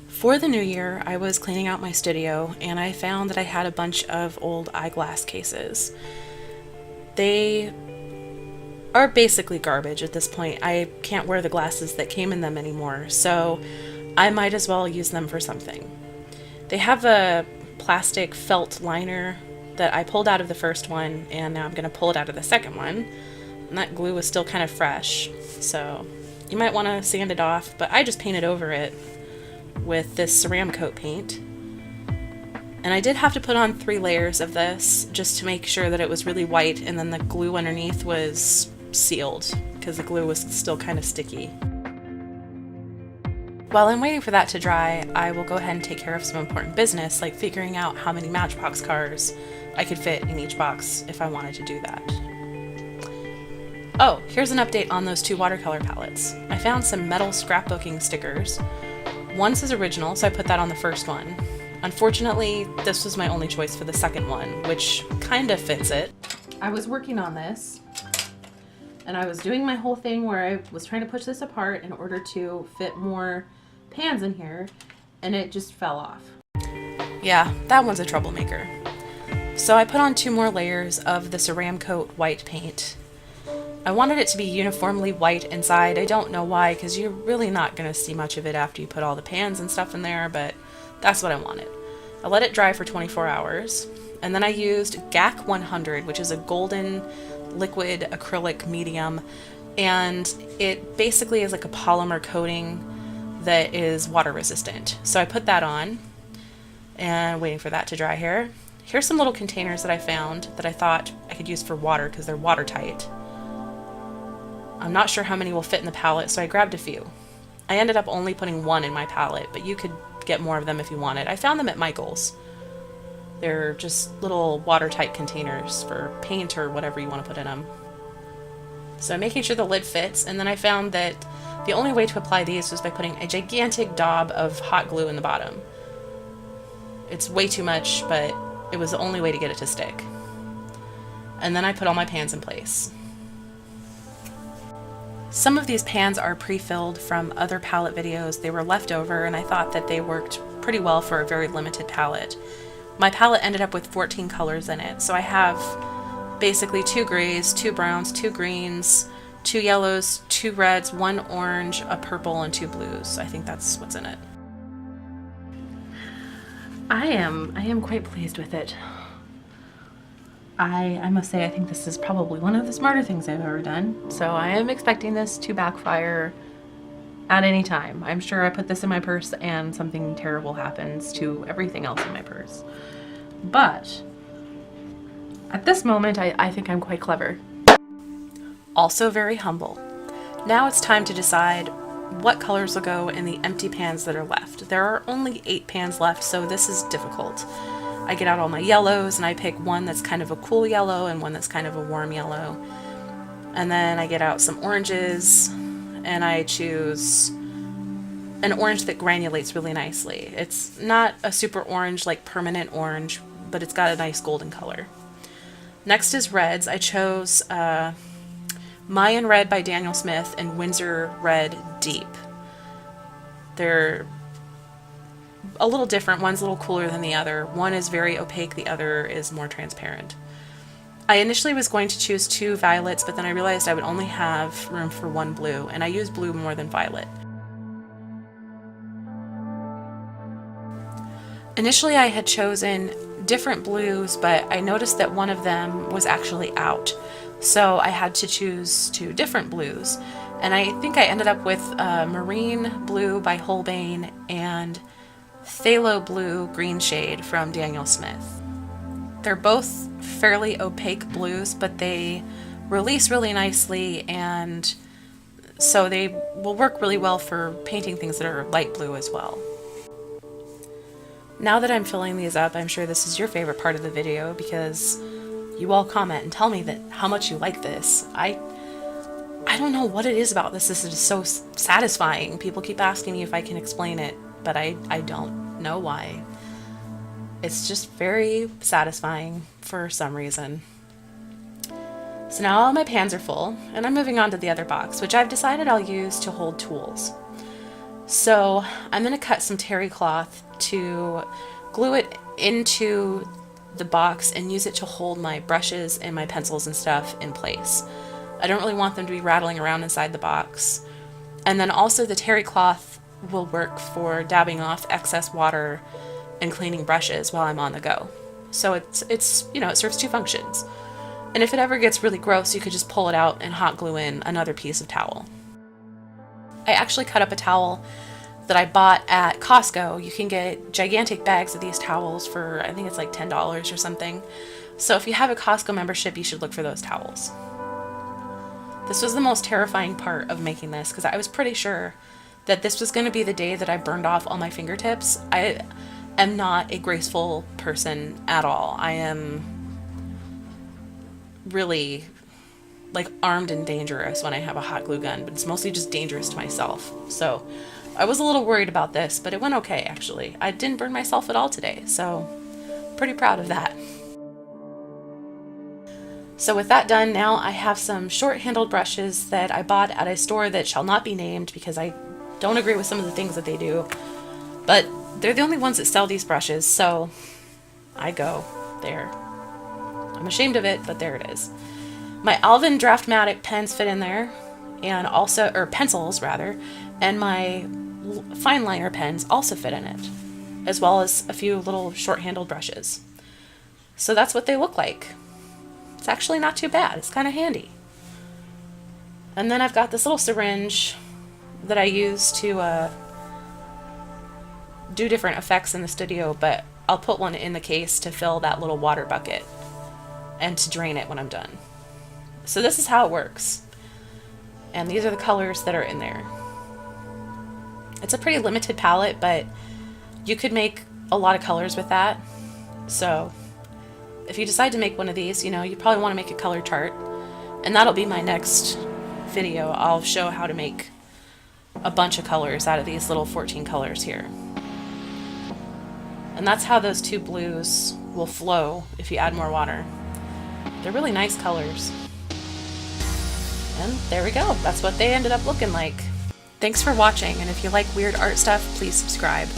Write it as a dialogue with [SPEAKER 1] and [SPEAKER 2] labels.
[SPEAKER 1] For the new year, I was cleaning out my studio and I found that I had a bunch of old eyeglass cases. They are basically garbage at this point. I can't wear the glasses that came in them anymore, so I might as well use them for something. They have a plastic felt liner that I pulled out of the first one, and now I'm going to pull it out of the second one. And that glue is still kind of fresh, so you might want to sand it off, but I just painted over it with this Ceramcoat paint. And I did have to put on 3 layers of this just to make sure that it was really white, and then the glue underneath was sealed because the glue was still kind of sticky. While I'm waiting for that to dry, I will go ahead and take care of some important business, like figuring out how many Matchbox cars I could fit in each box if I wanted to do that. Oh, here's an update on those 2 watercolor palettes. I found some metal scrapbooking stickers. One says original, so I put that on the first one. Unfortunately, this was my only choice for the second one, which kind of fits it. I was working on this, and I was doing my whole thing where I was trying to push this apart in order to fit more pans in here, and it just fell off. Yeah, that one's a troublemaker. So I put on 2 more layers of the Ceramcoat white paint. I wanted it to be uniformly white inside. I don't know why, because you're really not going to see much of it after you put all the pans and stuff in there, but that's what I wanted. I let it dry for 24 hours, and then I used GAC 100, which is a golden liquid acrylic medium, and it basically is like a polymer coating that is water resistant. So I put that on, and waiting for that to dry here. Here's some little containers that I found that I thought I could use for water because they're watertight. I'm not sure how many will fit in the palette, so I grabbed a few. I ended up only putting 1 in my palette, but you could get more of them if you wanted. I found them at Michael's. They're just little watertight containers for paint or whatever you want to put in them. So I'm making sure the lid fits, and then I found that the only way to apply these was by putting a gigantic daub of hot glue in the bottom. It's way too much, but it was the only way to get it to stick. And then I put all my pans in place. Some of these pans are pre-filled from other palette videos. They were left over, and I thought that they worked pretty well for a very limited palette. My palette ended up with 14 colors in it, so I have basically 2 grays, 2 browns, 2 greens, 2 yellows, 2 reds, 1 orange, a purple, and 2 blues. I think that's what's in it. I am quite pleased with it. I must say I think this is probably one of the smarter things I've ever done. So I am expecting this to backfire at any time. I'm sure I put this in my purse and something terrible happens to everything else in my purse. But at this moment, I think I'm quite clever. Also very humble. Now it's time to decide what colors will go in the empty pans that are left. There are only 8 pans left, so this is difficult. I get out all my yellows and I pick one that's kind of a cool yellow and one that's kind of a warm yellow. And then I get out some oranges and I choose an orange that granulates really nicely. It's not a super orange, like permanent orange, but it's got a nice golden color. Next is reds. I chose Mayan Red by Daniel Smith and Winsor Red Deep. They're a little different. One's a little cooler than the other. One is very opaque, the other is more transparent. I initially was going to choose 2 violets, but then I realized I would only have room for 1 blue, and I use blue more than violet. Initially I had chosen different blues, but I noticed that one of them was actually out, so I had to choose 2 different blues. And I think I ended up with Marine Blue by Holbein and Phthalo Blue Green Shade from Daniel Smith. They're both fairly opaque blues, but they release really nicely, and so they will work really well for painting things that are light blue as well. Now that I'm filling these up, I'm sure this is your favorite part of the video because you all comment and tell me that how much you like this. I don't know what it is about this. This is so satisfying. People keep asking me if I can explain it, but I don't know why. It's just very satisfying for some reason. So now all my pans are full, and I'm moving on to the other box, which I've decided I'll use to hold tools. So I'm going to cut some terry cloth to glue it into the box and use it to hold my brushes and my pencils and stuff in place. I don't really want them to be rattling around inside the box. And then also the terry cloth will work for dabbing off excess water and cleaning brushes while I'm on the go. So it's you know, it serves two functions. And if it ever gets really gross, you could just pull it out and hot glue in another piece of towel. I actually cut up a towel that I bought at Costco. You can get gigantic bags of these towels for, I think it's like $10 or something. So if you have a Costco membership, you should look for those towels. This was the most terrifying part of making this because I was pretty sure that this was going to be the day that I burned off all my fingertips. I am not a graceful person at all. I am really like armed and dangerous when I have a hot glue gun, but it's mostly just dangerous to myself. So I was a little worried about this, but it went okay actually. I didn't burn myself at all today, so pretty proud of that. So with that done, now I have some short-handled brushes that I bought at a store that shall not be named because I don't agree with some of the things that they do, but they're the only ones that sell these brushes, so I go there. I'm ashamed of it, but there it is. My Alvin Draftmatic pens fit in there, and also, or pencils rather, and my fine liner pens also fit in it, as well as a few little short-handled brushes. So that's what they look like. It's actually not too bad. It's kind of handy. And then I've got this little syringe that I use to do different effects in the studio, but I'll put one in the case to fill that little water bucket and to drain it when I'm done. So this is how it works. And these are the colors that are in there. It's a pretty limited palette, but you could make a lot of colors with that. So if you decide to make one of these, you know, you probably want to make a color chart, and that'll be my next video. I'll show how to make a bunch of colors out of these little 14 colors here. And that's how those two blues will flow if you add more water. They're really nice colors. And there we go. That's what they ended up looking like. Thanks for watching, and if you like weird art stuff, please subscribe.